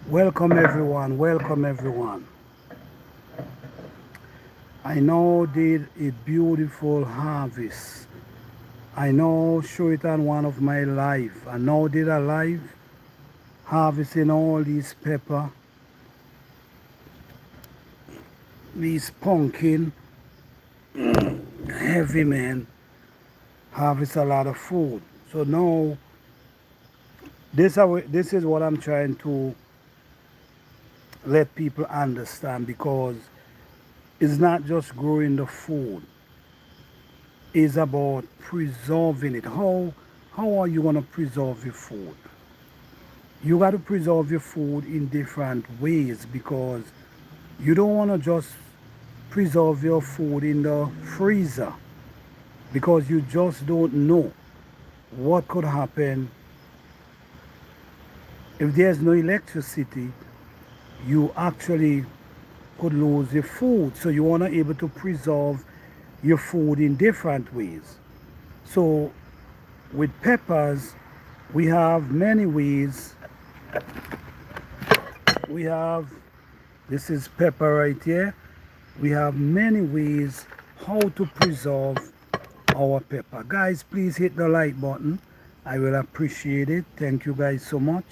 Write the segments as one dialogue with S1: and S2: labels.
S1: Welcome everyone, welcome everyone. I know did a beautiful harvest. I know show it on one of my live. I know did a live harvesting all these pepper, these pumpkin, heavy man, harvest a lot of food. So now this is what I'm trying to let people understand, because it's not just growing the food, it's about preserving it. How are you gonna preserve your food? You got to preserve your food in different ways, because you don't want to just preserve your food in the freezer, because you just don't know what could happen if there's no electricity. You actually could lose your food. So you want to be able to preserve your food in different ways. So with peppers, we have many ways. We have, this is pepper right here. We have many ways how to preserve our pepper. Guys, please hit the like button. I will appreciate it. Thank you guys so much.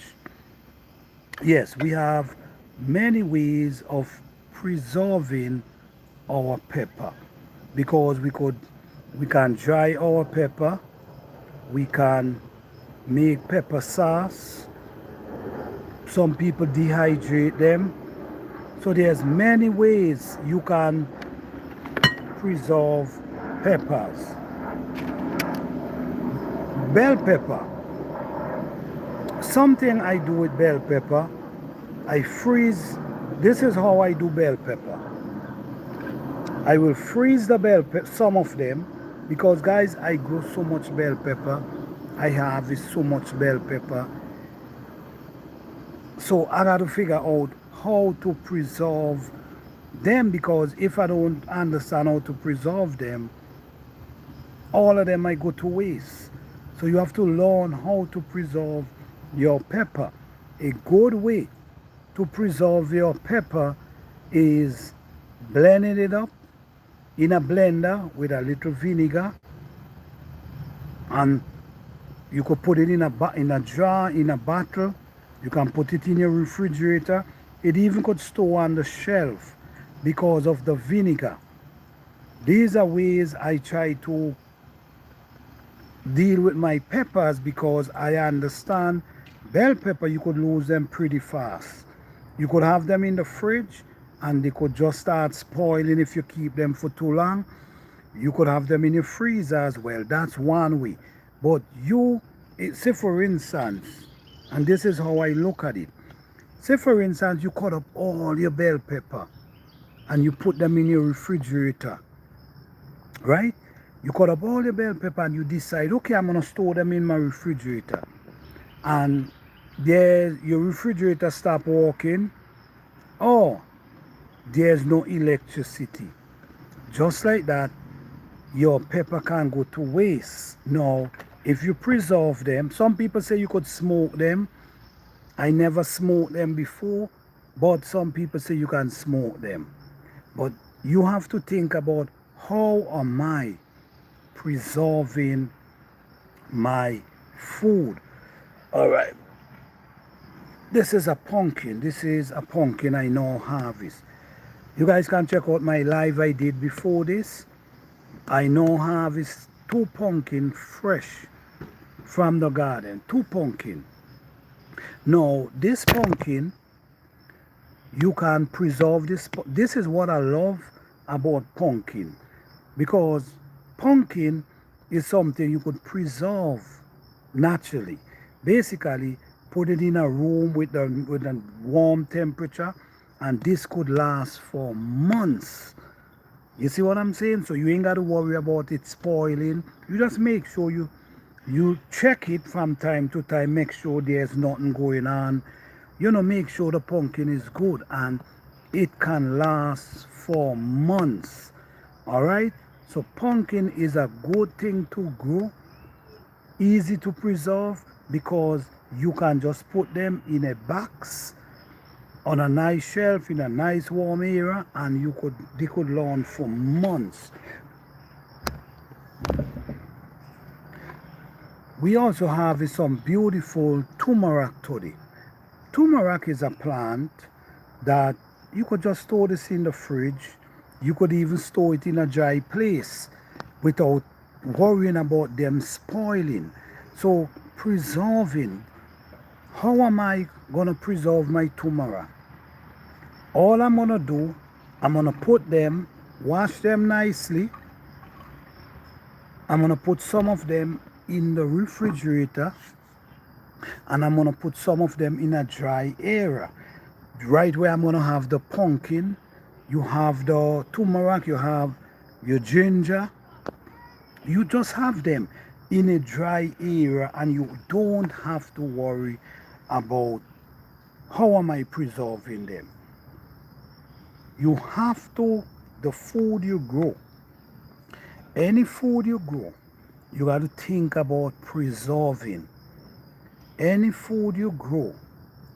S1: Yes, we have many ways of preserving our pepper, because we can dry our pepper, we can make pepper sauce, some people dehydrate them. So there's many ways you can preserve peppers. Bell pepper, something I do with bell pepper, I freeze. This is how I do bell pepper. I will freeze the bell pepper, some of them, because guys, I grow so much bell pepper. I harvest so much bell pepper. So I got to figure out how to preserve them, because if I don't understand how to preserve them, all of them might go to waste. So you have to learn how to preserve your pepper. A good way to preserve your pepper is blending it up in a blender with a little vinegar, and you could put it in a jar, in a bottle. You can put it in your refrigerator. It even could store on the shelf because of the vinegar. These are ways I try to deal with my peppers, because I understand bell pepper, you could lose them pretty fast. You could have them in the fridge and they could just start spoiling if you keep them for too long. You could have them in your freezer as well. That's one way. But say for instance, and this is how I look at it. Say for instance, you cut up all your bell pepper and you put them in your refrigerator, right? You cut up all your bell pepper and you decide, okay, I'm gonna store them in my refrigerator. And there, your refrigerator stop working, or there's no electricity. Just like that, your pepper can go to waste. Now, if you preserve them, some people say you could smoke them. I never smoked them before, but some people say you can smoke them. But you have to think about, how am I preserving my food? All right. This is a pumpkin. This is a pumpkin I now harvest. You guys can check out my live I did before this. I now harvest two pumpkin fresh from the garden. Two pumpkin. Now, this pumpkin, you can preserve this. This is what I love about pumpkin, because pumpkin is something you could preserve naturally. Basically, put it in a room with a warm temperature, and this could last for months. You see what I'm saying? So you ain't got to worry about it spoiling. You just make sure you check it from time to time, make sure there's nothing going on. Make sure the pumpkin is good, and it can last for months. All right? So pumpkin is a good thing to grow, easy to preserve, because you can just put them in a box on a nice shelf in a nice warm area, and they could lawn for months. We also have some beautiful turmeric today. Turmeric is a plant that you could just store this in the fridge. You could even store it in a dry place without worrying about them spoiling. So preserving, how am I going to preserve my turmeric? All I'm going to do, I'm going to put them, wash them nicely. I'm going to put some of them in the refrigerator, and I'm going to put some of them in a dry area. Right where I'm going to have the pumpkin, you have the turmeric, you have your ginger. You just have them in a dry area, and you don't have to worry about how am I preserving them. You have to, the food you grow, any food you grow, you got to think about preserving. Any food you grow,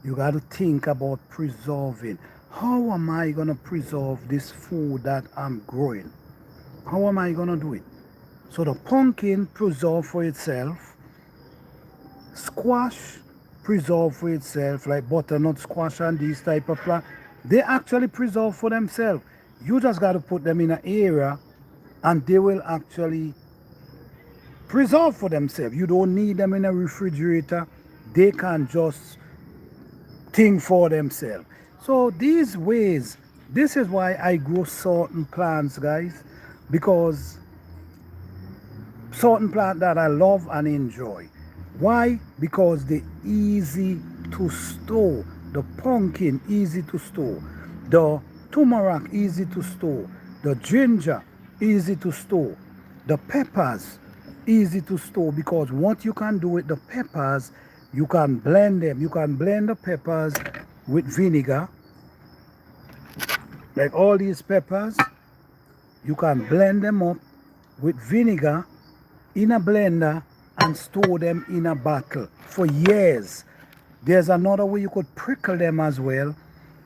S1: you got to think about preserving. How am I going to preserve this food that I'm growing? How am I going to do it? So the pumpkin preserve for itself. Squash preserve for itself, like butternut squash and these type of plants. They actually preserve for themselves. You just got to put them in an area, and they will actually preserve for themselves. You don't need them in a refrigerator. They can just think for themselves. So these ways, this is why I grow certain plants, guys, because certain plants that I love and enjoy. Why? Because they're easy to store. The pumpkin, easy to store. The turmeric, easy to store. The ginger, easy to store. The peppers, easy to store, because what you can do with the peppers, you can blend them. You can blend the peppers with vinegar. Like all these peppers, you can blend them up with vinegar in a blender and store them in a bottle for years. There's another way you could prickle them as well.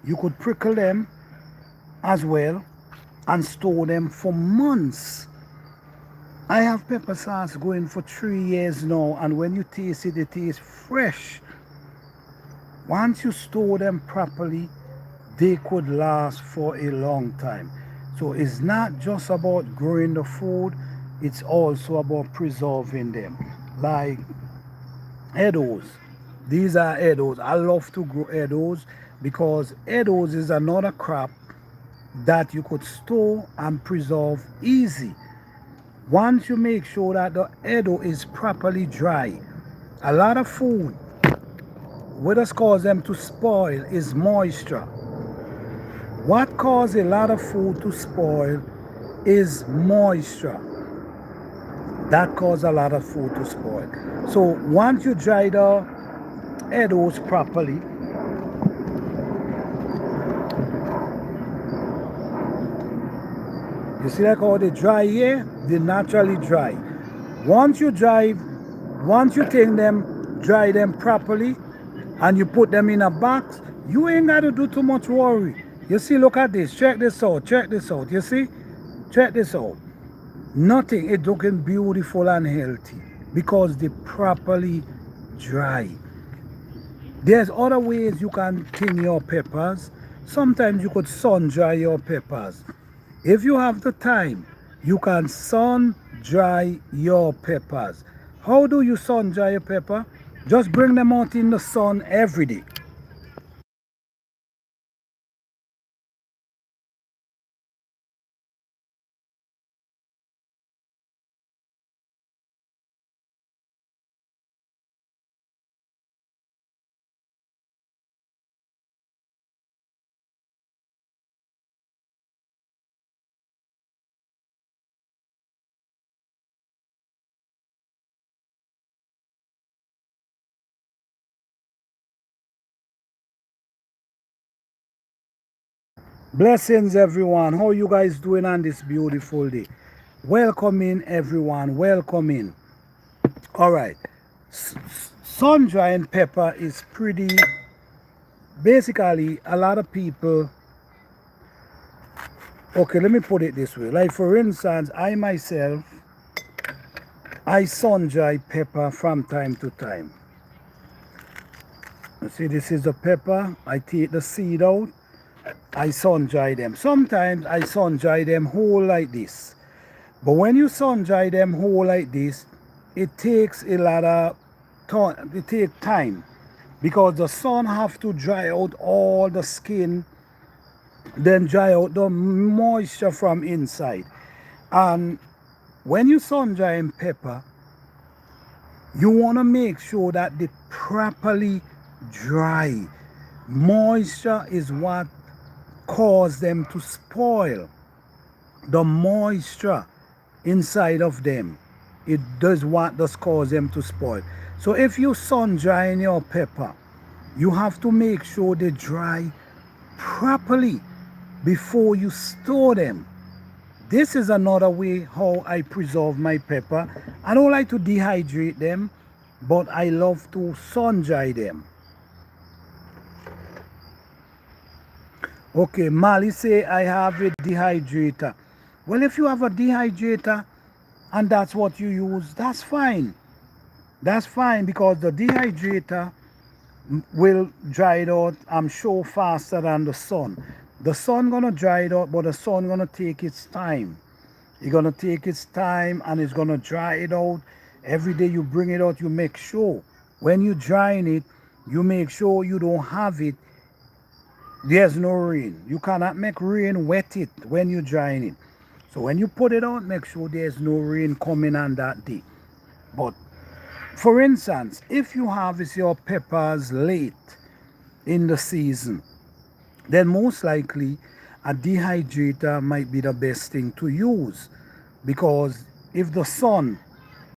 S1: You could prickle them as well and store them for months. I have pepper sauce going for 3 years now, and when you taste it, it tastes fresh. Once you store them properly, they could last for a long time. So it's not just about growing the food, it's also about preserving them. Like edibles. These are edibles. I love to grow edibles because edibles is another crop that you could store and preserve easy. Once you make sure that the edible is properly dry. A lot of food, what has caused them to spoil is moisture. What causes a lot of food to spoil is moisture. That causes a lot of food to spoil. So once you dry the edibles properly, you see like how they dry here? They naturally dry. Once you take them, dry them properly, and you put them in a box, you ain't got to do too much worry. You see, look at this. Check this out. Check this out. You see? Check this out. Nothing. It's looking beautiful and healthy because they properly dry. There's other ways you can thin your peppers. Sometimes you could sun dry your peppers. If you have the time, you can sun dry your peppers. How do you sun dry your pepper? Just bring them out in the sun every day. Blessings everyone. How you guys doing on this beautiful day? Welcome in everyone. Welcome in. All right. Sun drying pepper is pretty basically a lot of people. Okay, let me put it this way. Like for instance, I myself I sun dry pepper from time to time. You see, this is the pepper. I take the seed out. I sun dry them. Sometimes I sun dry them whole like this. But when you sun dry them whole like this, it takes a lot of time. It takes time because the sun have to dry out all the skin, then dry out the moisture from inside. And when you sun drying pepper, you want to make sure that they properly dry. Moisture is what cause them to spoil. The moisture inside of them, it does what does cause them to spoil. So if you sun drying your pepper, you have to make sure they dry properly before you store them. This is another way how I preserve my pepper. I don't like to dehydrate them, but I love to sun dry them. Okay, Mali say I have a dehydrator. Well, if you have a dehydrator and that's what you use, that's fine. That's fine because the dehydrator will dry it out, I'm sure, faster than the sun. The sun gonna dry it out, but the sun gonna take its time. It's gonna take its time and it's gonna dry it out. Every day you bring it out, you make sure when you drying it, you make sure you don't have it. There's no rain. You cannot make rain wet it when you're drying it. So when you put it out, make sure there's no rain coming on that day. But for instance, if you harvest your peppers late in the season, then most likely a dehydrator might be the best thing to use, because if the sun